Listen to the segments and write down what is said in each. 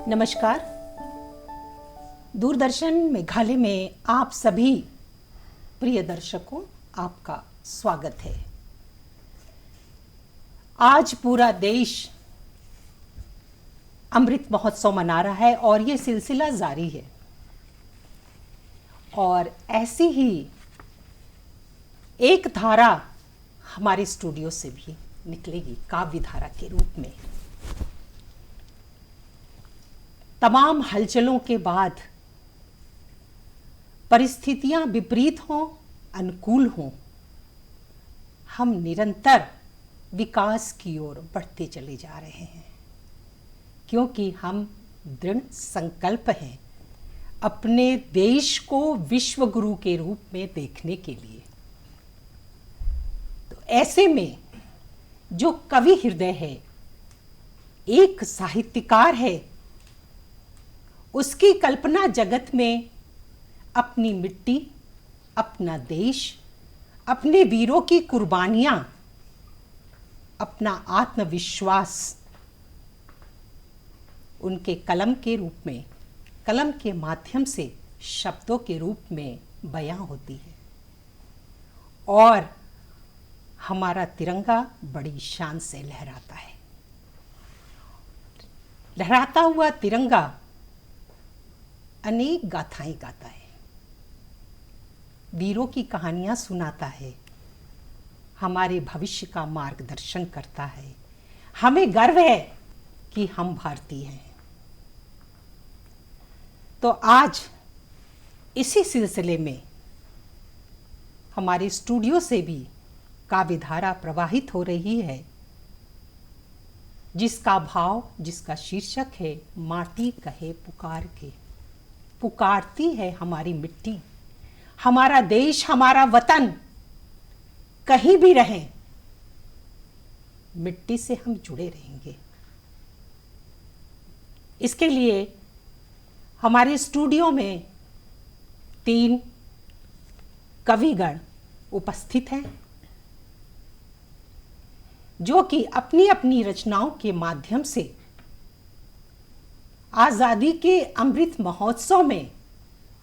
नमस्कार। दूरदर्शन मेघालय में आप सभी प्रिय दर्शकों, आपका स्वागत है। आज पूरा देश अमृत महोत्सव मना रहा है और ये सिलसिला जारी है। और ऐसी ही एक धारा हमारे स्टूडियो से भी निकलेगी काव्य धारा के रूप में। तमाम हलचलों के बाद परिस्थितियां विपरीत हों, अनुकूल हों, हम निरंतर विकास की ओर बढ़ते चले जा रहे हैं, क्योंकि हम दृढ़ संकल्प हैं अपने देश को विश्व गुरु के रूप में देखने के लिए। तो ऐसे में जो कवि हृदय है, एक साहित्यकार है, उसकी कल्पना जगत में अपनी मिट्टी, अपना देश, अपने वीरों की कुर्बानियां, अपना आत्मविश्वास उनके कलम के रूप में, कलम के माध्यम से शब्दों के रूप में बयां होती है। और हमारा तिरंगा बड़ी शान से लहराता है। लहराता हुआ तिरंगा अनेक गाथाएं गाता है, वीरों की कहानियां सुनाता है, हमारे भविष्य का मार्गदर्शन करता है। हमें गर्व है कि हम भारतीय हैं। तो आज इसी सिलसिले में हमारे स्टूडियो से भी काव्य धारा प्रवाहित हो रही है, जिसका भाव, जिसका शीर्षक है माटी कहे पुकार के। पुकारती है हमारी मिट्टी, हमारा देश, हमारा वतन। कहीं भी रहें, मिट्टी से हम जुड़े रहेंगे। इसके लिए हमारे स्टूडियो में 3 कविगण उपस्थित हैं, जो कि अपनी अपनी रचनाओं के माध्यम से आजादी के अमृत महोत्सव में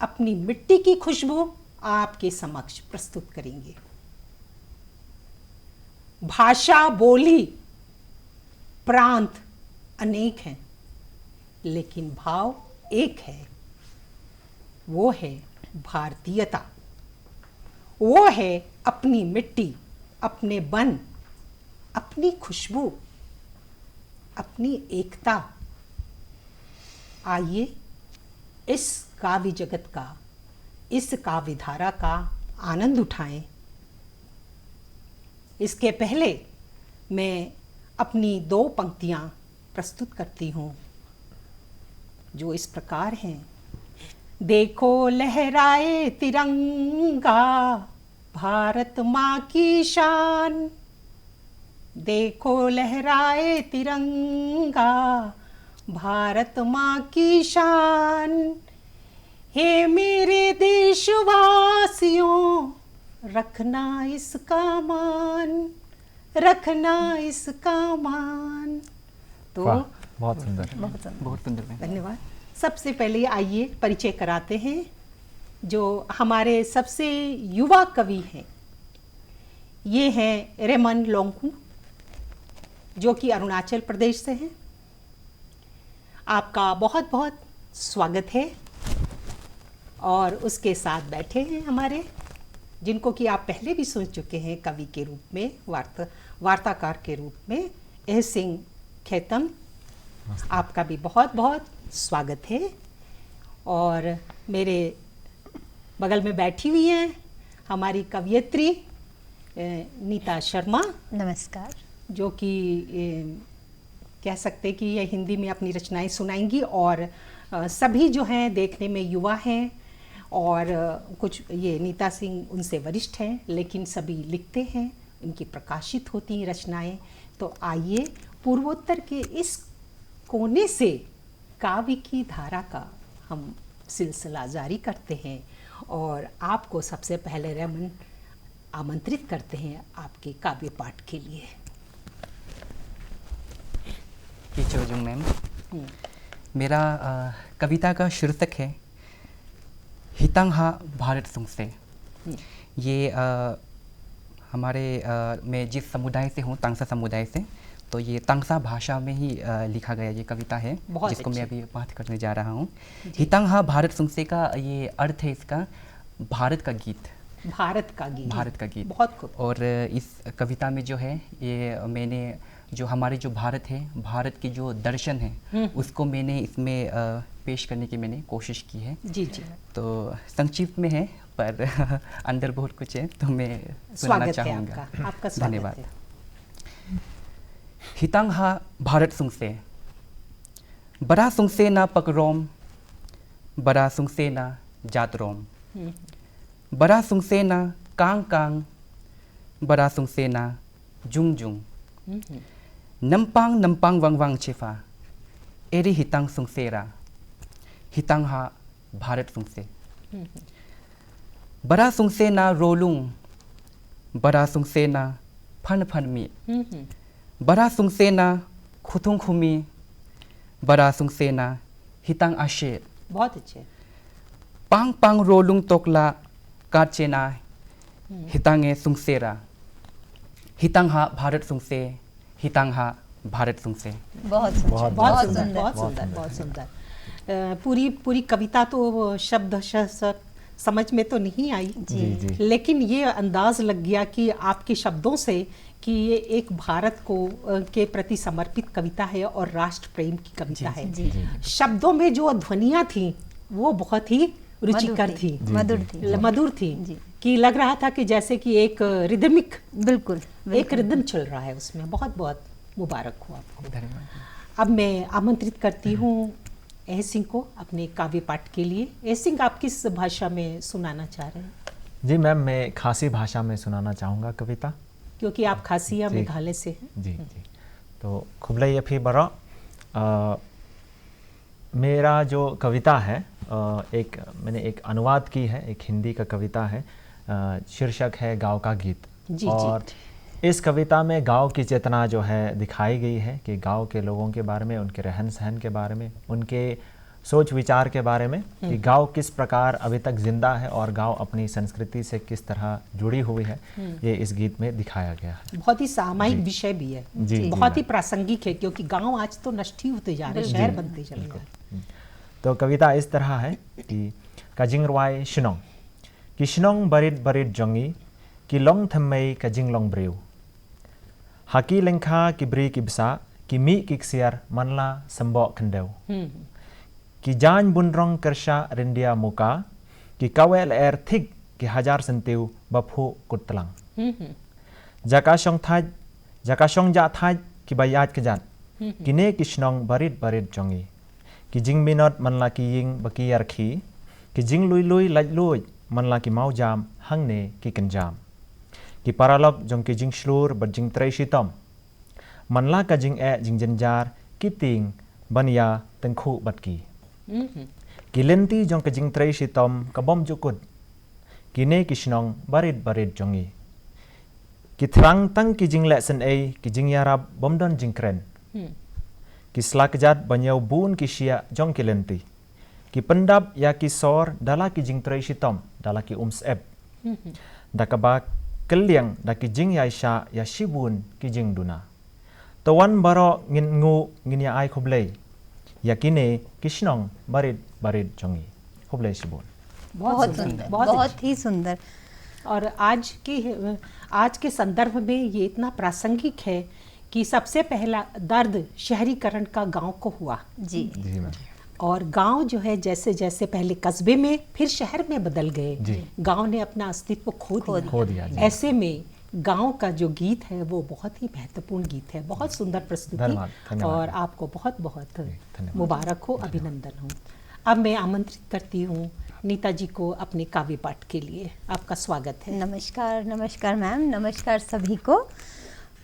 अपनी मिट्टी की खुशबू आपके समक्ष प्रस्तुत करेंगे। भाषा, बोली, प्रांत अनेक हैं, लेकिन भाव एक है, वो है भारतीयता। वो है अपनी मिट्टी, अपने वन, अपनी खुशबू, अपनी एकता। आइए इस काव्य जगत का, इस काव्य धारा का आनंद उठाएं। इसके पहले मैं अपनी 2 पंक्तियां प्रस्तुत करती हूँ, जो इस प्रकार हैं। देखो लहराए तिरंगा, भारत माँ की शान। देखो लहराए तिरंगा, भारत माँ की शान। हे मेरे देशवासियों, रखना इसका मान, रखना इसका मान। तो बहुत सुंदर, बहुत सुंदर। धन्यवाद। सबसे पहले आइए परिचय कराते हैं जो हमारे सबसे युवा कवि हैं। ये हैं रेमन लोंगकू, जो कि अरुणाचल प्रदेश से हैं। आपका बहुत बहुत स्वागत है। और उसके साथ बैठे हैं हमारे, जिनको कि आप पहले भी सुन चुके हैं कवि के रूप में, वार्ताकार के रूप में, एह सिंह खेतम। आपका भी बहुत बहुत स्वागत है। और मेरे बगल में बैठी हुई हैं हमारी कवयित्री नीता शर्मा। नमस्कार। जो कि कह सकते कि ये हिंदी में अपनी रचनाएं सुनाएंगी। और सभी जो हैं देखने में युवा हैं, और कुछ ये नीता सिंह उनसे वरिष्ठ हैं, लेकिन सभी लिखते हैं, उनकी प्रकाशित होती हैं रचनाएं। तो आइए पूर्वोत्तर के इस कोने से काव्य की धारा का हम सिलसिला जारी करते हैं और आपको सबसे पहले रमन आमंत्रित करते हैं आपके काव्य पाठ के लिए। किचोजुंग मैम, मेरा कविता का शीर्षक है हितांहा भारत सुंगसे। ये हमारे मैं जिस समुदाय से हूँ, तांगसा समुदाय से, तो ये तांगसा भाषा में ही लिखा गया ये कविता है, जिसको मैं अभी पाठ करने जा रहा हूँ। हितांहा भारत सुंगसे का ये अर्थ है इसका भारत का गीत। भारत का गीत, भारत का गीत। बहुत खूब। और इस कविता में जो है ये मैंने जो हमारे जो भारत है, भारत के जो दर्शन है उसको मैंने इसमें पेश करने की मैंने कोशिश की है। जी जी। तो संक्षिप्त में है पर अंदर बहुत कुछ है, तो मैं सुनाना चाहूँगा। आपका स्वागत धन्यवाद। है। हितांहा भारत सुंगसे, बड़ा सुंगसे ना पकरोम, बड़ा सुंगसे ना जातरोम, बड़ा सुंगसे ना कांग कांग, बड़ा सुंगसे ना जुंग जुंग, नमपांग नमपांग वांग वांग चिफा, एरी हितांग सुंगसेरा, हितांहा भारत सुंगसे। बड़ा सुंगसे ना रोलुंग, बड़ा सुंगसे ना फन फन मी, बड़ा सुंगसे ना खुथुंग खुमी, बड़ा सुंगसे ना हितांग आशे। बहुत अच्छे। पांग पांग रोलुंग तोकला काचेना, हितांगे सुंगसेरा, हितांहा भारत सुंगसे, हितांहा भारत सुंगसे। बहुत सुंदर, बहुत सुंदर, बहुत सुंदर, बहुत सुंदर। पूरी कविता तो शब्द समझ में तो नहीं आई जी। लेकिन ये अंदाज लग गया कि आपके शब्दों से कि ये एक भारत को के प्रति समर्पित कविता है और राष्ट्र प्रेम की कविता है। शब्दों में जो ध्वनियाँ थी वो बहुत ही रुचिकर थी, मधुर थी कि लग रहा था कि जैसे कि एक रिदमिक, बिल्कुल एक रिदम चल रहा है उसमें। बहुत बहुत मुबारक हो आपको। धन्यवाद। अब मैं आमंत्रित करती हूँ ए सिंह को अपने काव्य पाठ के लिए। ए सिंह, आप किस भाषा में सुनाना चाह रहे हैं? जी मैम, मैं खासी भाषा में सुनाना चाहूँगा कविता, क्योंकि आप खासी या मेघालय से हैं। जी जी। तो खुबलई अफी बरा मेरा जो कविता है मैंने एक अनुवाद की है, एक हिंदी का कविता है, शीर्षक है गाँव का गीत। जी, और इस कविता में गांव की चेतना जो है दिखाई गई है कि गांव के लोगों के बारे में, उनके रहन सहन के बारे में, उनके सोच विचार के बारे में, कि गांव किस प्रकार अभी तक जिंदा है और गांव अपनी संस्कृति से किस तरह जुड़ी हुई है, ये इस गीत में दिखाया गया है। बहुत ही सामायिक विषय भी है, बहुत ही प्रासंगिक है, क्योंकि गांव आज तो नष्ट ही होते जा रहे हैं, शहर बनते चले जा रहे हैं। तो कविता इस तरह है कि काजिंगरवाई शिनोंग, कि शिनोंग बरिद बरिद जोंगी, कि लोंग थम्मई काजिंग लोंग ब्रेव, हाकी लेंखा की ब्री की बिसा, कि मी की सियर मनला संबो खंडेव, कि जान बुनरोंग करशा रिंडिया मुका, कि कावेल एर थिक कि हजार संतेव बफू कुतलंग, जाकाशोंग जा थाज कि बयाज के जात, कि ने किश्नोंग बरिद बरिद जोंगी, कि जिंग बिनोद मनला की यिंग बकी यारखी, कि जिंग लुई लुई लज लुई मनला की माउ जाम हंगने की कंजाम, कि पारालब जोंग की जिंग श्लूर बट जिंग त्रय शीतम, मनला का जिंग ए जिंग जंजार की तिंग बनिया तंखु बटकी, कि लेंती जोंग का जिंग त्रय शीतम कबम जुकुद, कि ने किश्नोंग बरिद बरिद जोंगी, कि थरंग तंग की जिंग लेसन ए कि जिंग यारा बमदन जिंग क्रेन, कि स्लाकजात बन्याव बून की शिया जोंग की लेंती, कि पंडाब या की सौर डाला की जिंग त्रय शीतम डाला की उम्स एब, दाकबा कलियंग दाकी जिंग याइशा या शिबुन की जिंग दुना, तो वन बारो गिनगु गिनिया आई खुबले या किने किश्नोंग बरिद बरिद जोंगी खुबले शिबुन। बहुत सुंदर, बहुत ही सुंदर। और आज के संदर्भ में ये इतना प्रासंगिक है कि सबसे पहला दर्द शहरीकरण का गांव को हुआ। जी मैम। और गांव जो है जैसे जैसे पहले कस्बे में फिर शहर में बदल गए, गांव ने अपना अस्तित्व खो दिया। ऐसे में गांव का जो गीत है वो बहुत ही महत्वपूर्ण गीत है। बहुत सुंदर प्रस्तुति और आपको बहुत बहुत मुबारक हो, अभिनंदन हो। अब मैं आमंत्रित करती हूँ नीता जी को अपने काव्य पाठ के लिए। आपका स्वागत है। नमस्कार मैम, नमस्कार सभी को।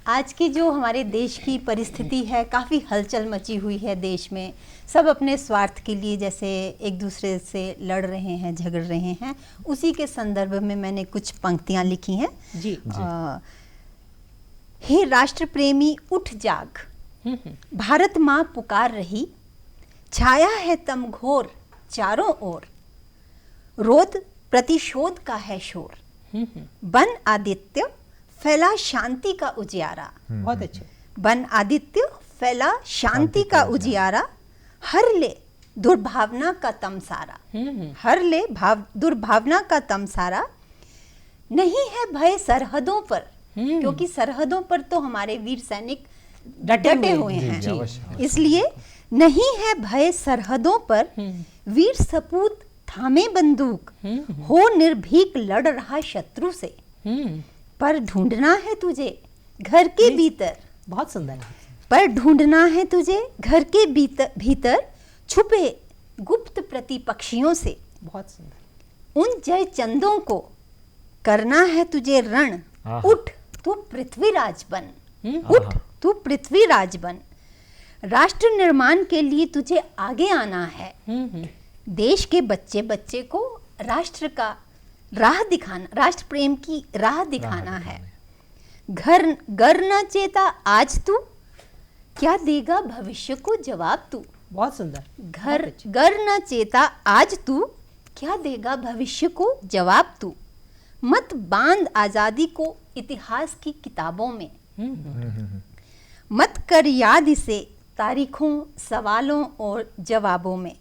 आज की जो हमारे देश की परिस्थिति है, काफ़ी हलचल मची हुई है देश में। सब अपने स्वार्थ के लिए जैसे एक दूसरे से लड़ रहे हैं, झगड़ रहे हैं। उसी के संदर्भ में मैंने कुछ पंक्तियां लिखी हैं। जी हे राष्ट्र प्रेमी उठ जाग, भारत माँ पुकार रही, छाया है तम घोर चारों ओर, रोद प्रतिशोध का है शोर, बन आदित्य फैला शांति का उजियारा। बहुत अच्छे। बन आदित्य फैला शांति का उजियारा, हर ले दुर्भावना का तमसारा। हर ले दुर्भावना का तमसारा, नहीं है भय सरहदों पर, क्योंकि सरहदों पर तो हमारे वीर सैनिक डटे हुए हैं। इसलिए नहीं है भय सरहदों पर, वीर सपूत थामे बंदूक, हो निर्भीक लड़ रहा शत्रु से, पर ढूंढना है तुझे घर के भीतर। बहुत सुंदर। पर ढूंढना है तुझे घर के भीतर छुपे गुप्त प्रतिपक्षियों से। बहुत सुंदर। उन जय चंदों को करना है तुझे रण, उठ तू पृथ्वीराज बन। उठ तू पृथ्वीराज बन। राष्ट्र निर्माण के लिए तुझे आगे आना है। देश के बच्चे बच्चे को राष्ट्र का राह दिखाना, राष्ट्र प्रेम की राह दिखाना है। घर न चेता आज तू, क्या देगा भविष्य को जवाब तू। बहुत सुंदर। घर न चेता आज तू, क्या देगा भविष्य को जवाब तू। मत बांध आजादी को इतिहास की किताबों में, मत कर याद इसे तारीखों, सवालों और जवाबों में।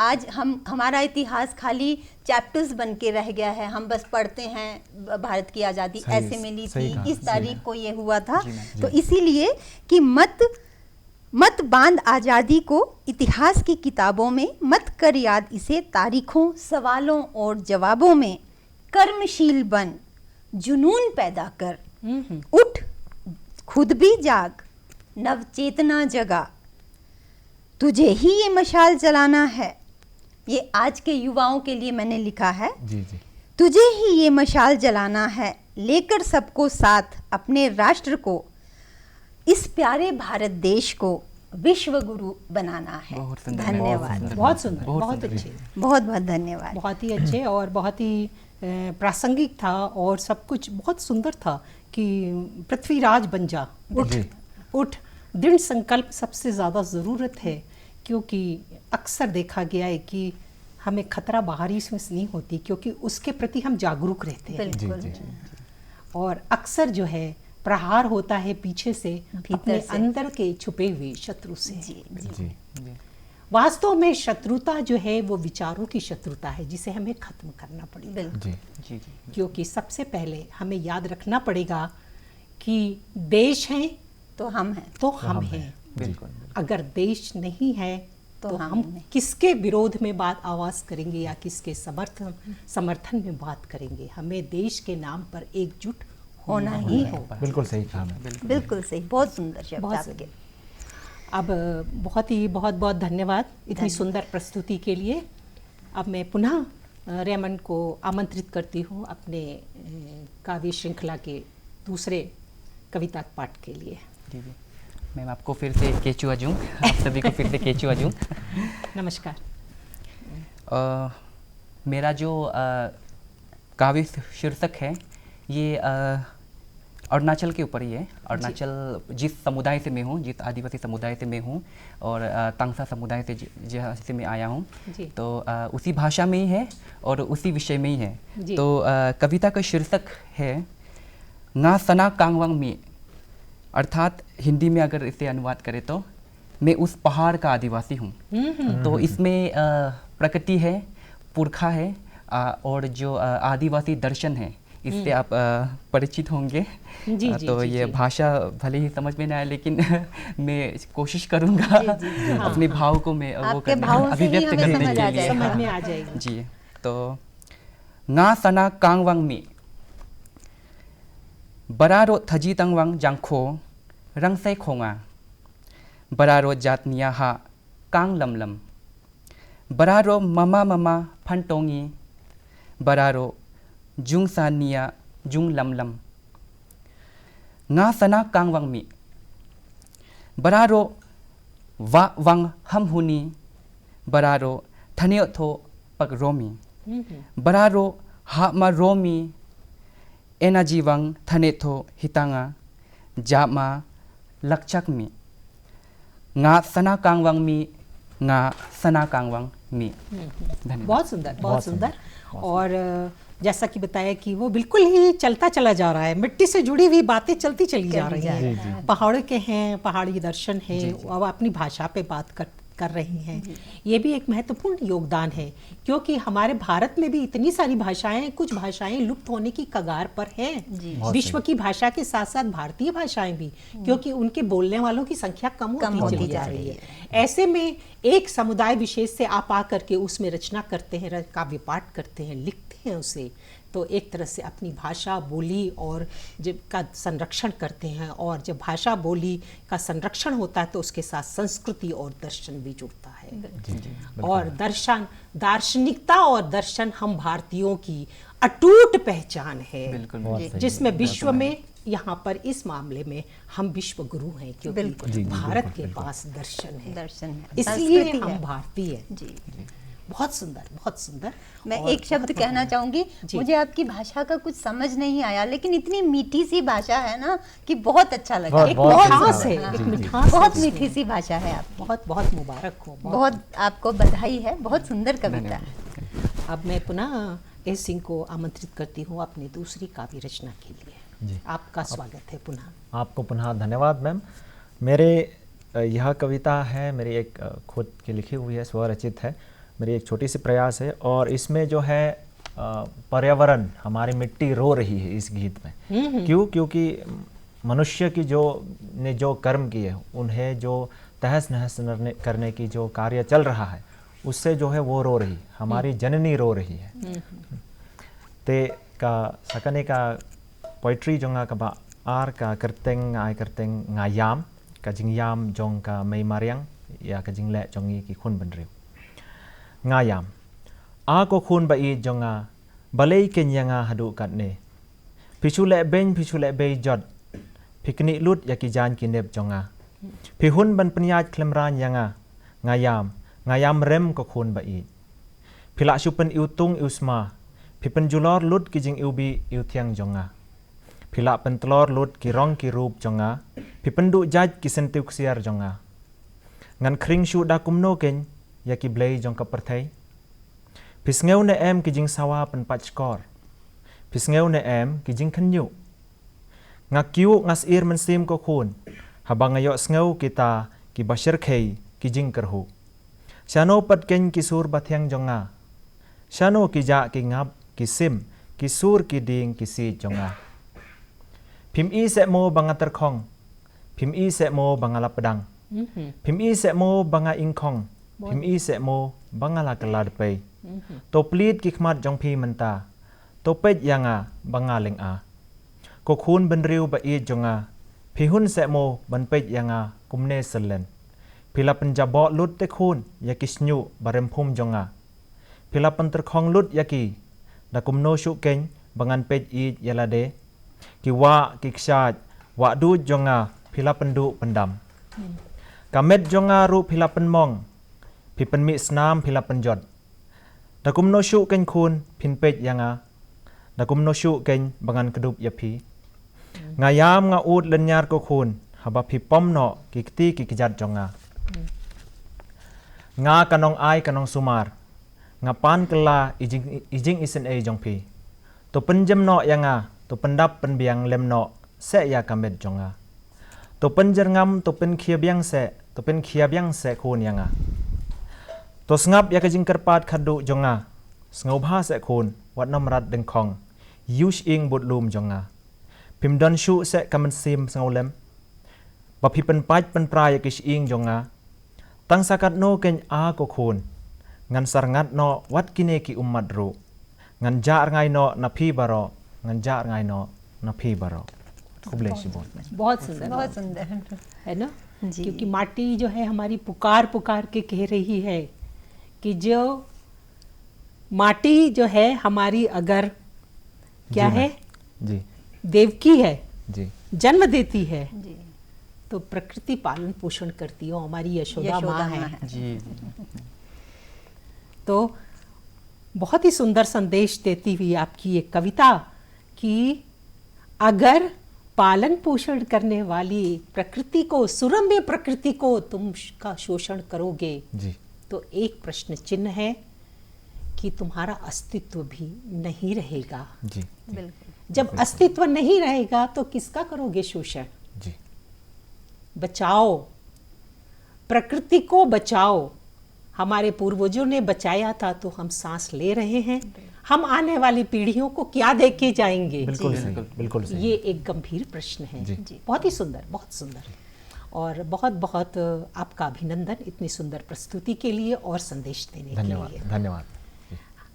आज हमारा इतिहास खाली चैप्टर्स बन के रह गया है। हम बस पढ़ते हैं भारत की आज़ादी ऐसे मिली थी, इस तारीख को ये हुआ था। तो इसीलिए कि मत बांध आज़ादी को इतिहास की किताबों में, मत कर याद इसे तारीखों, सवालों और जवाबों में। कर्मशील बन, जुनून पैदा कर, उठ खुद भी जाग, नवचेतना जगा, तुझे ही ये मशाल जलाना है। ये आज के युवाओं के लिए मैंने लिखा है। जी। तुझे ही ये मशाल जलाना है, लेकर सबको साथ, अपने राष्ट्र को, इस प्यारे भारत देश को विश्व गुरु बनाना है। धन्यवाद। बहुत सुंदर, बहुत अच्छे। बहुत बहुत धन्यवाद। बहुत ही अच्छे और बहुत ही प्रासंगिक था और सब कुछ बहुत सुंदर था कि पृथ्वीराज बन जा, उठ। दृढ़ संकल्प सबसे ज़्यादा ज़रूरत है, क्योंकि अक्सर देखा गया है कि हमें खतरा बाहरी से नहीं होती, क्योंकि उसके प्रति हम जागरूक रहते हैं। और अक्सर जो है प्रहार होता है पीछे से, अपने अंदर के छुपे हुए शत्रु से। वास्तव में शत्रुता जो है वो विचारों की शत्रुता है, जिसे हमें खत्म करना पड़ेगा। क्योंकि सबसे पहले हमें याद रखना पड़ेगा कि देश है तो हम हैं, तो हम हैं। बिल्कुल। अगर देश नहीं है तो हम किसके विरोध में बात आवाज करेंगे या किसके समर्थन में बात करेंगे। हमें देश के नाम पर एकजुट होना ही होगा। बिल्कुल सही कहा। बिल्कुल सही। बहुत सुंदर शब्द आपके। अब बहुत बहुत धन्यवाद इतनी सुंदर प्रस्तुति के लिए। अब मैं पुनः रेमंड को आमंत्रित करती हूँ अपने काव्य श्रृंखला के दूसरे कविता पाठ के लिए। जी। मैम आपको फिर से केचुआ जूँ, आप सभी को फिर से केचुआ जूँ। नमस्कार। मेरा जो काव्य शीर्षक है ये अरुणाचल के ऊपर ही है। अरुणाचल जिस समुदाय से मैं हूँ, जिस आदिवासी समुदाय से मैं हूँ और तांगसा समुदाय से जहाँ से मैं आया हूँ, तो उसी भाषा में ही है और उसी विषय में ही है। तो कविता का शीर्षक है ना सना कांगवांग मी, अर्थात हिंदी में अगर इसे अनुवाद करें तो मैं उस पहाड़ का आदिवासी हूँ। तो इसमें प्रकृति है, पुरखा है और जो आदिवासी दर्शन है इससे आप परिचित होंगे। तो ये भाषा भले ही समझ में ना आए, लेकिन मैं कोशिश करूँगा अपने भाव को मैं वो अभिव्यक्त करने के लिए। समझ में आ जाएगी। जी। तो ना सना कांगवांग मी, बरारो थजी तंगवांग जांखो रंगसाई खोंगा, बरारो जातनिया हा कांग लमलम, बरारो ममा ममा फंटोंगी, बरारो जुंग सानिया जुंग लमलम, nga sana kang wang mi bararo wa wang ham huni bararo thaneo tho pak romi bararo ha ma romi energy wang thane tho hitanga jama lakchak mi nga sana kang wang mi nga सना कांगवांग मी। धन्यवाद। बहुत सुंदर और जैसा कि बताया कि वो बिल्कुल ही चलता चला जा रहा है, मिट्टी से जुड़ी हुई बातें चलती चली जा रही हैं। पहाड़ के हैं, पहाड़ी दर्शन है, अब अपनी भाषा पे बात कर रही हैं। ये भी एक महत्वपूर्ण योगदान है क्योंकि हमारे भारत में भी इतनी सारी भाषाएं, कुछ भाषाएं लुप्त होने की कगार पर हैं। विश्व की भाषा के साथ साथ भारतीय भाषाएं भी, क्योंकि उनके बोलने वालों की संख्या कम होती जा रही है। ऐसे में एक समुदाय विशेष से आप आकर के उसमें रचना करते हैं, काव्य पाठ करते हैं, लिखते हैं उसे, तो एक तरह से अपनी भाषा बोली और जब का संरक्षण करते हैं। और जब भाषा बोली का संरक्षण होता है तो उसके साथ संस्कृति और दर्शन भी जुड़ता है। और दार्शनिकता और दर्शन हम भारतीयों की अटूट पहचान है, जिसमें विश्व में यहाँ पर इस मामले में हम विश्व गुरु हैं क्योंकि भारत के पास दर्शन है, इसलिए हम भारतीय हैं। बहुत सुंदर, बहुत सुंदर। मैं एक शब्द कहना चाहूंगी, मुझे आपकी भाषा का कुछ समझ नहीं आया, लेकिन इतनी मीठी सी भाषा है ना कि बहुत अच्छा लगा। एक मिठास है, एक मिठास, बहुत मीठी सी भाषा है। आप बहुत बहुत मुबारक हो, बहुत आपको बधाई है, बहुत सुंदर कविता। अब मैं पुनः एस सिंह को आमंत्रित करती हूँ अपनी दूसरी काव्य रचना के लिए। आपका स्वागत है पुनः। आपको पुनः धन्यवाद मैम। मेरे यह कविता है मेरी एक खुद की लिखी हुई है, स्वरचित है, मेरी एक छोटी सी प्रयास है। और इसमें जो है पर्यावरण, हमारी मिट्टी रो रही है इस गीत में। क्यों? क्योंकि मनुष्य की जो कर्म किए, उन्हें जो तहस नहस करने की जो कार्य चल रहा है, उससे जो है वो रो रही, हमारी जननी रो रही है। ते का सकने का पोइट्री जोंगा का आर का करतेंग आय करतेंग ngayam का जिंगयाम जोंग का मई मारियांग या का जिंगले जोंगी की खून बन रही ngayam a ko khun ba I jonga balei kenyanga hadu katne pichule be jot pikni lut yakijan kinep jonga pihun ban pnyaj klemran yanga ngayam rem ko khun ba I pila supen iutung iusma pipen julor lut ki jing iubi iuthiang jonga pila pentlor lut ki rong ki rup jonga pipen du jaj ki sentiu ksiar jonga ngan kring shu da kumno ken yaki blei jong ka perthai pisngeu ne em ki jing sawa pen pachkor pisngeu ne em ki jing khanyu ngakiu ngas ir men sim ko khun habang ayo sneu kita ki bashir khei ki jing karhu shano pat ken ki sur bathyang jonga shano ki ja ki ngap ki sim ki sur ki ding ki si jonga phim I se mo bangater khong phim I se mo bangala pedang phim I se mo banga ingkhong phim I se mo bangala kalad pe to plit ki khmat jong phi manta to pet yanga bangaleng a ko khun ben riu ba I jonga phi hun se mo ban pet yanga kumne selen phila panjabo lut te khun yakisnyu barem phum jonga phila panter khong lut yaki da kumno shu ken bangan pet I yalade ki wa ki ksaj wa du jonga phila pandu pandam kamet jonga ru phila panmong pipen mi snam phila panjot dakum no shu ken khun phin pet yanga dakum no shu ken bangan kedup yapi ngayam nga ut lenyar ko khun haba phi pom no kikti ki kijat jonga nga kanong ai kanong sumar nga pan kala ijing isen e jong phi to penjem no yanga to pendap penbiang lem no se ya kamet jonga to penjer ngam to pen khia biang se khun yanga to ngap ya ka jingkar pat khadu jonga ngau bha se khun wat namrat deng khong yush ing bot lum jonga pim don shu se kamen sim ngau lem ba phi pen pach pen pra ya kish ing jonga tang sakat no ken a ko khun ngan sar ngat no wat kine ki ummat ru ngan jar ngai no na phi baro ngan jar ngai no na phi baro खूब बहुत सुंदर है ना। क्योंकि माटी जो है हमारी पुकार के कह रही है कि जो माटी जो है हमारी अगर क्या है जी देवकी है जी जन्म देती है जी, तो प्रकृति पालन पोषण करती है, और हमारी यशोदा यशोदा माँ माँ है। है। जी तो बहुत ही सुंदर संदेश देती हुई आपकी ये कविता कि अगर पालन पोषण करने वाली प्रकृति को, सुरम्य प्रकृति को तुम का शोषण करोगे जी तो एक प्रश्न चिन्ह है कि तुम्हारा अस्तित्व भी नहीं रहेगा। जी बिल्कुल। जब अस्तित्व नहीं रहेगा तो किसका करोगे शोषण? जी बचाओ, प्रकृति को बचाओ। हमारे पूर्वजों ने बचाया था तो हम सांस ले रहे हैं। हम आने वाली पीढ़ियों को क्या दे के जाएंगे? बिल्कुल सही, बिल्कुल सही। ये एक गंभीर प्रश्न है। जी। बहुत ही सुंदर, बहुत सुंदर, और बहुत बहुत आपका अभिनंदन इतनी सुंदर प्रस्तुति के लिए और संदेश देने के धन्यवाद लिए। धन्यवाद।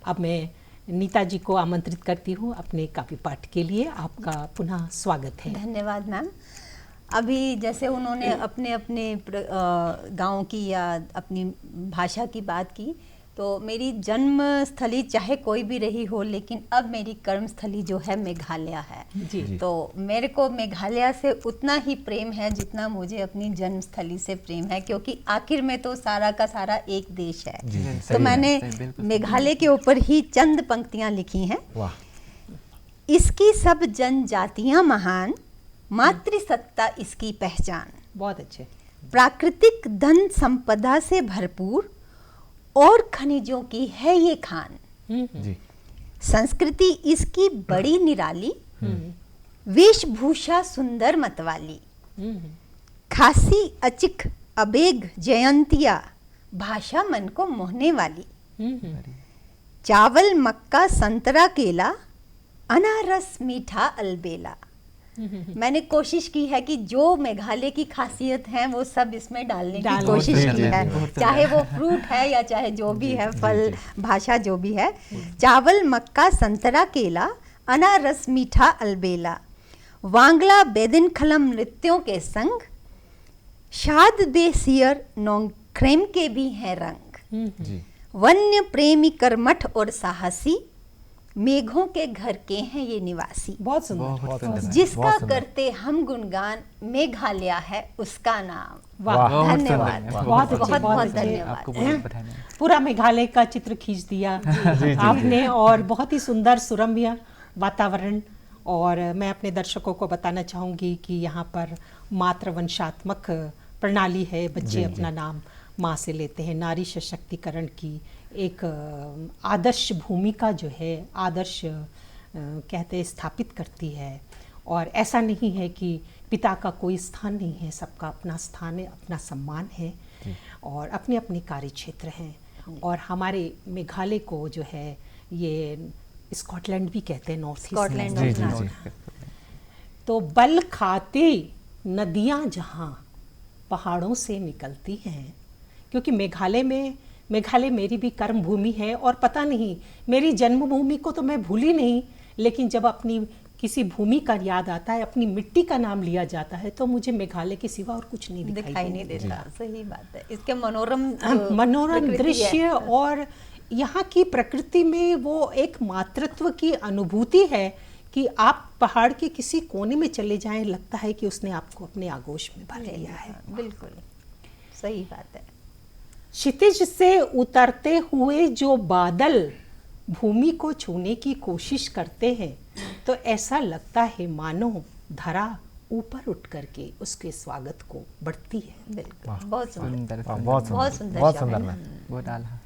अब मैं नीता जी को आमंत्रित करती हूँ अपने काव्य पाठ के लिए। आपका पुनः स्वागत है। धन्यवाद मैम। अभी जैसे उन्होंने अपने अपने गांव की या अपनी भाषा की बात की, तो मेरी जन्म स्थली चाहे कोई भी रही हो, लेकिन अब मेरी कर्म स्थली जो है मेघालय है। जी। जी। तो मेरे को मेघालय से उतना ही प्रेम है जितना मुझे अपनी जन्म स्थली से प्रेम है, क्योंकि आखिर में तो सारा का सारा एक देश है। जी, सही तो है, मैंने सही, बिल्कुल। मेघालय के ऊपर ही चंद पंक्तियां लिखी हैं। वाह। इसकी सब जनजातियां महान, मातृसत्ता इसकी पहचान, बहुत अच्छे। प्राकृतिक धन संपदा से भरपूर और खनिजों की है ये खान, जी संस्कृति इसकी बड़ी निराली, वेशभूषा सुंदर मतवाली, खासी अचिक अबेग जयंतिया, भाषा मन को मोहने वाली, चावल मक्का संतरा केला, अनारस मीठा अलबेला। मैंने कोशिश की है कि जो मेघालय की खासियत है वो सब इसमें डालने की डालने कोशिश की, की जी, है, जी, बहुत चाहे वो फ्रूट है या चाहे जो भी है, फल, भाषा जो भी है। चावल मक्का संतरा केला, अनारस मीठा अलबेला, वांगला बेदिनखलम नृत्यों के संग, शाद बेसियर नोंगख्रेम के भी हैं रंग, जी वन्य प्रेमी कर्मठ और साहसी, मेघों के घर के हैं ये निवासी, बहुत सुंदर। बहुत सुंदर। जिसका बहुत सुंदर। करते हम गुणगान, मेघालय है उसका नाम। वाह, वाह। बहुत धन्यवाद। सुंदर, बहुत बहुत अच्छे, बहुत अच्छे। धन्यवाद। आपको बहुत बधाई। पूरा मेघालय का चित्र खींच दिया आपने, और बहुत ही सुंदर सुरम्य वातावरण। और मैं अपने दर्शकों को बताना चाहूँगी कि यहाँ पर मातृवंशात्मक प्रणाली है। बच्चे अपना नाम माँ से लेते हैं। नारी सशक्तिकरण की एक आदर्श भूमिका जो है, आदर्श कहते हैं स्थापित करती है। और ऐसा नहीं है कि पिता का कोई स्थान नहीं है, सबका अपना स्थान है, अपना सम्मान है, और अपने अपने कार्य क्षेत्र हैं। और हमारे मेघालय को जो है ये स्कॉटलैंड भी कहते हैं, नॉर्थ ईस्ट में। स्कॉटलैंड जी, ऑफ जी, नॉर्थ। जी। तो बल खाती नदियाँ जहाँ पहाड़ों से निकलती हैं, क्योंकि मेघालय मेरी भी कर्म भूमि है। और पता नहीं, मेरी जन्मभूमि को तो मैं भूली नहीं, लेकिन जब अपनी किसी भूमि का याद आता है, अपनी मिट्टी का नाम लिया जाता है, तो मुझे मेघालय के सिवा और कुछ नहीं दिखाई नहीं देता। देता। सही बात है। इसके मनोरम मनोरम प्रकृति दृश्य, है। और यहाँ की प्रकृति में वो एक मातृत्व की अनुभूति है कि आप पहाड़ के किसी कोने में चले जाएं, लगता है कि उसने आपको अपने आगोश में भर लिया है। बिल्कुल सही बात है। क्षितिज से उतरते हुए जो बादल भूमि को छूने की कोशिश करते हैं, तो ऐसा लगता है मानो धरा ऊपर उठ करके उसके स्वागत को बढ़ती है। बिल्कुल बहुत सुंदर। सुंदर वाह, सुंदर, बहुत बहुत सुंदर, सुंदर बहुत शब्द सुंदर है। मैम। बहुत आला।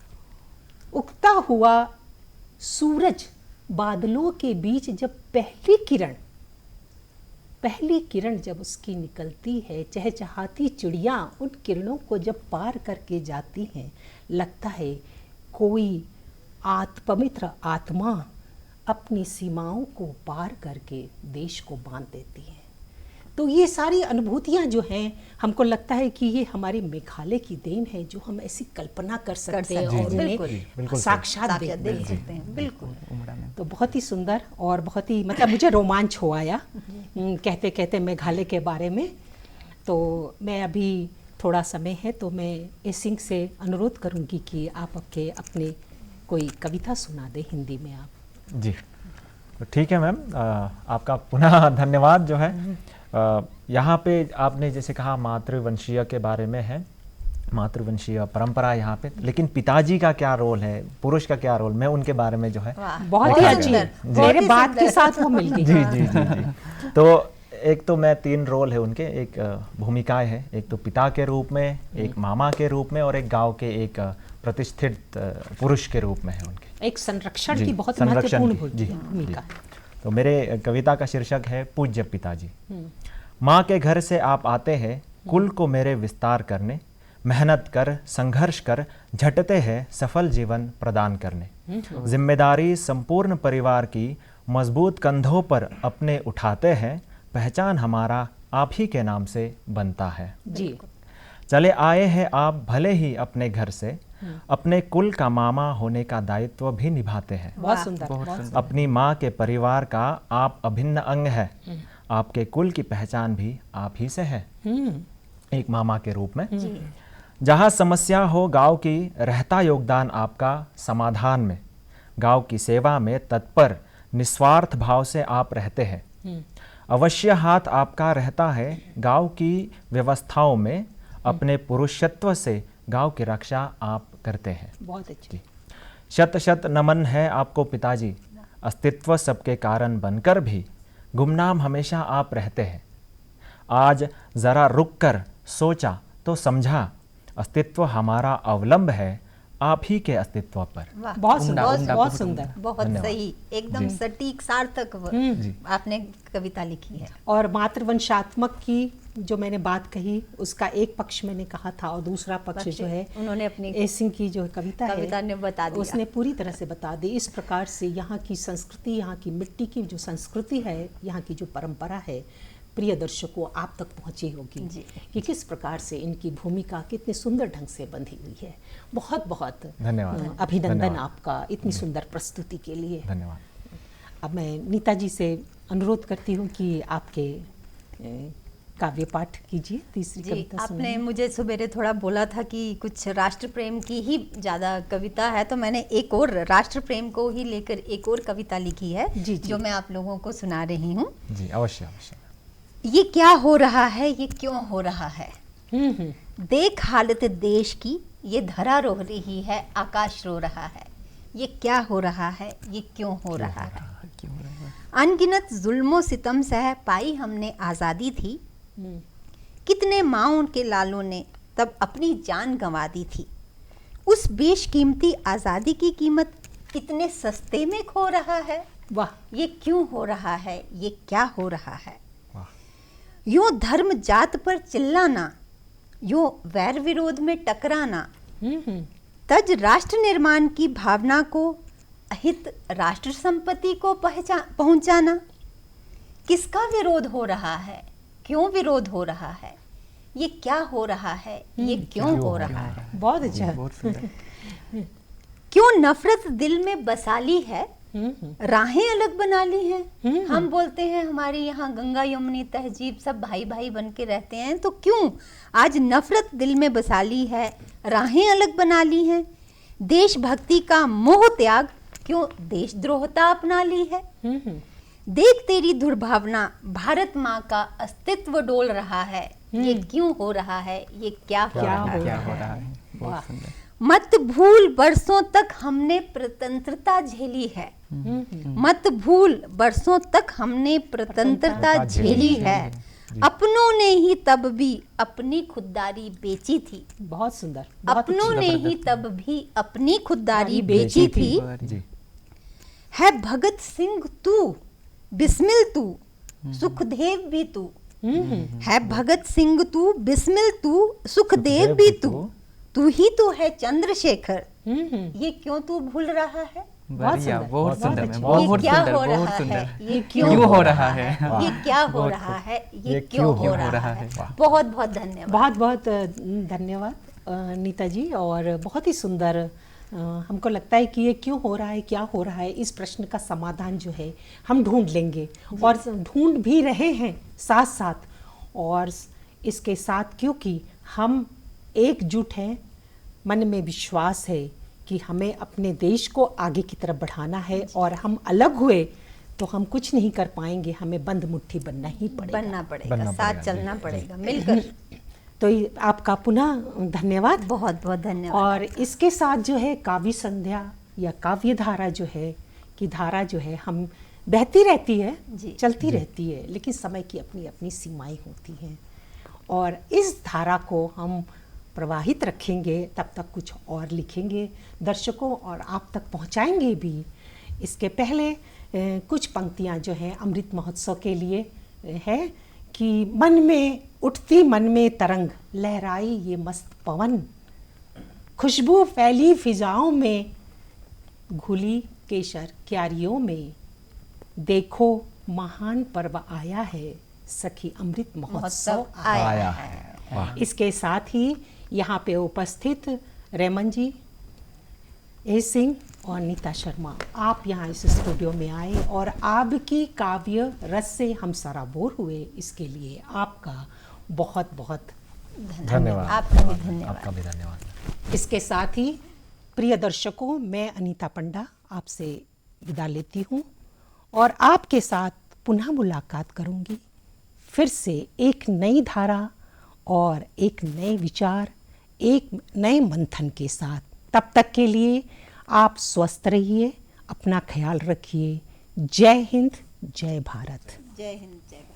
उगता हुआ सूरज बादलों के बीच जब पहली किरण जब उसकी निकलती है, चहचहाती चिड़ियाँ उन किरणों को जब पार करके जाती हैं, लगता है कोई पवित्र आत्मा अपनी सीमाओं को पार करके देश को बांध देती है। तो ये सारी अनुभूतियाँ जो हैं, हमको लगता है कि ये हमारे मेघालय की देन है, जो हम ऐसी कल्पना कर सकते हैं सकते और हैं। उन्हें बिल्कुल, बिल्कुल साक्षात साक्षात देखते देख हैं। सकते हैं। बिल्कुल उमड़ा में तो बहुत ही सुंदर और बहुत ही मतलब मुझे रोमांच हो आया कहते कहते मेघालय के बारे में। तो मैं अभी थोड़ा समय है तो मैं एसिंग से अनुरोध करूंगी कि आप अपने कोई कविता सुना दें हिंदी में आप। जी तो ठीक है मैम, आपका पुनः धन्यवाद जो है। यहाँ पे आपने जैसे कहा मातृवंशीय के बारे में है, मातृवंशीय परंपरा यहाँ पे, लेकिन पिताजी का क्या रोल है, पुरुष का क्या रोल, मैं उनके बारे में जो है बहुत ही अच्छी, मेरे बात के साथ वो मिल गई। जी जी जी जी। तो एक तो मैं 3 रोल है उनके, एक भूमिकाएं है, एक तो पिता के रूप में, एक मामा के रूप में, और एक गांव के एक प्रतिष्ठित पुरुष के रूप में है उनके। एक संरक्षण जी, की बहुत संरक्षण महत्वपूर्ण की, जी, भूमिका। तो मेरे कविता का शीर्षक है पूज्य पिताजी। माँ के घर से आप आते हैं कुल को मेरे विस्तार करने, मेहनत कर संघर्ष कर झटते हैं सफल जीवन प्रदान करने। जिम्मेदारी संपूर्ण परिवार की मजबूत कंधों पर अपने उठाते हैं, पहचान हमारा आप ही के नाम से बनता है। जी, चले आए हैं आप भले ही अपने घर से, अपने कुल का मामा होने का दायित्व भी निभाते हैं। बहुत सुंदर, बहुत सुंदर। अपनी माँ के परिवार का आप अभिन्न अंग है, आपके कुल की पहचान भी आप ही से है, एक मामा के रूप में। जहाँ समस्या हो गांव की, रहता योगदान आपका समाधान में, गांव की सेवा में तत्पर निस्वार्थ भाव से आप रहते हैं। अवश्य हाथ आपका रहता है गांव की व्यवस्थाओं में, अपने पुरुषत्व से गांव की रक्षा आप करते हैं। बहुत अच्छी। शत शत नमन है आपको पिताजी, अस्तित्व सबके कारण बनकर भी गुमनाम हमेशा आप रहते हैं। आज जरा रुक कर सोचा तो समझा, अस्तित्व हमारा अवलंब है आप ही के अस्तित्व पर। वाह, बहुत सुंदर, उम्दा, बहुत सुंदर। बहुत धन्यवाद। सही, एकदम सटीक सार्थक आपने कविता लिखी है। और मातृवंशात्मक की जो मैंने बात कही, उसका एक पक्ष मैंने कहा था, और दूसरा पक्ष जो है उन्होंने अपनी ए सिंह की जो कविता ने बता दिया। उसने पूरी तरह से बता दी। इस प्रकार से यहाँ की संस्कृति, यहाँ की मिट्टी की जो संस्कृति है, यहाँ की जो परंपरा है, प्रिय दर्शकों आप तक पहुँची होगी कि किस प्रकार से इनकी भूमिका कितने सुंदर ढंग से बंधी हुई है। बहुत बहुत धन्यवाद, अभिनंदन धन्यवाद आपका इतनी सुंदर प्रस्तुति के लिए। धन्यवाद। अब मैं नीता जी से अनुरोध करती हूँ कि आपके काव्य पाठ कीजिए तीसरी जी, कविता। आपने मुझे सवेरे थोड़ा बोला था कि कुछ राष्ट्र प्रेम की ही ज़्यादा कविता है, तो मैंने एक और राष्ट्र प्रेम को ही लेकर एक और कविता लिखी है, जी, जी। जो मैं आप लोगों को सुना रही हूँ। जी अवश्य अवश्य। ये क्या हो रहा है, ये क्यों हो रहा है, देख हालत देश की, ये धरा रो रही है, आकाश रो रहा है। ये क्या हो रहा है, ये क्यों हो रहा है। अनगिनत जुल्मों सितम सह पाई हमने आज़ादी थी, कितने माँओं के लालों ने तब अपनी जान गंवा दी थी। उस बेशकीमती आज़ादी की कीमत कितने सस्ते में खो रहा है। वाह, ये क्यों हो रहा है, ये क्या हो रहा है। यूं धर्म जात पर चिल्लाना, यूं वैर विरोध में टकराना, तज राष्ट्र निर्माण की भावना को, अहित राष्ट्र संपत्ति को पहुंचाना। किसका विरोध हो रहा है, क्यों विरोध हो रहा है, ये क्या हो रहा है, ये क्यों हो रहा है। बहुत अच्छा। बहुत सुंदर। क्यों नफरत दिल में बसा ली है, राहें अलग बना ली हैं। हम बोलते हैं हमारे यहाँ गंगा यमुनी तहजीब सब भाई भाई बन के रहते हैं, तो क्यों आज नफरत दिल में बसा ली है, राहें अलग बना ली हैं। देशभक्ति का मोह त्याग क्यों देशद्रोहता अपना ली है। देख तेरी दुर्भावना, भारत माँ का अस्तित्व डोल रहा है। ये क्यों हो रहा है, ये क्या हो रहा है। बहुत सुंदर। मत भूल बरसों तक हमने स्वतंत्रता झेली है। मत भूल बरसों तक हमने स्वतंत्रता झेली है। अपनों ने ही तब भी अपनी खुददारी बेची थी। बहुत सुंदर। अपनों ने ही तब भी अपनी खुददारी बेची थी। है भगत सिंह तू, बिस्मिल तू, सुखदेव भी तू। है भगत सिंह तू, बिस्मिल तू, सुखदेव भी तू। तू ही तो है चंद्रशेखर, ये क्यों तू भूल रहा है। बढ़िया, बहुत सुंदर, बहुत सुंदर, सुंदर, बहुत सुंदर। ये क्यों हो रहा है, ये क्या हो रहा है, ये क्यों हो रहा है। बहुत बहुत धन्यवाद। बहुत बहुत धन्यवाद नीता जी। और बहुत ही सुंदर, हमको लगता है कि ये क्यों हो रहा है, क्या हो रहा है, इस प्रश्न का समाधान जो है हम ढूंढ लेंगे और ढूंढ भी रहे हैं साथ साथ। और इसके साथ क्योंकि हम एकजुट हैं, मन में विश्वास है कि हमें अपने देश को आगे की तरफ बढ़ाना है, और हम अलग हुए तो हम कुछ नहीं कर पाएंगे, हमें बंद मुट्ठी बनना ही पड़ेगा। बनना पड़ेगा, बनना साथ पड़ेगा, चलना जी, पड़ेगा मिलकर। तो आपका पुनः धन्यवाद। बहुत बहुत धन्यवाद। और इसके साथ जो है काव्य संध्या या काव्य धारा जो है कि धारा जो है हम बहती रहती है, जी। चलती रहती है, लेकिन समय की अपनी अपनी सीमाएं होती हैं और इस धारा को हम प्रवाहित रखेंगे, तब तक कुछ और लिखेंगे दर्शकों और आप तक पहुंचाएंगे भी। इसके पहले कुछ पंक्तियां जो हैं अमृत महोत्सव के लिए है कि मन में उठती मन में तरंग, लहराई ये मस्त पवन, खुशबू फैली फिजाओं में, घुली केसर क्यारियों में, देखो महान पर्व आया है, सखी अमृत महोत्सव आया है। वाह। इसके साथ ही यहाँ पे उपस्थित रेमन जी, ए सिंह और नीता शर्मा, आप यहाँ इस स्टूडियो में आए और आपकी काव्य रस से हम सराबोर हुए, इसके लिए आपका बहुत बहुत धन्यवाद। आपका भी धन्यवाद। आपका भी धन्यवाद। इसके साथ ही प्रिय दर्शकों, मैं अनीता पंडा आपसे विदा लेती हूँ और आपके साथ पुनः मुलाकात करूँगी, फिर से एक नई धारा और एक नए विचार, एक नए मंथन के साथ। तब तक के लिए आप स्वस्थ रहिए, अपना ख्याल रखिए। जय हिंद, जय भारत। जय हिंद, जय भारत।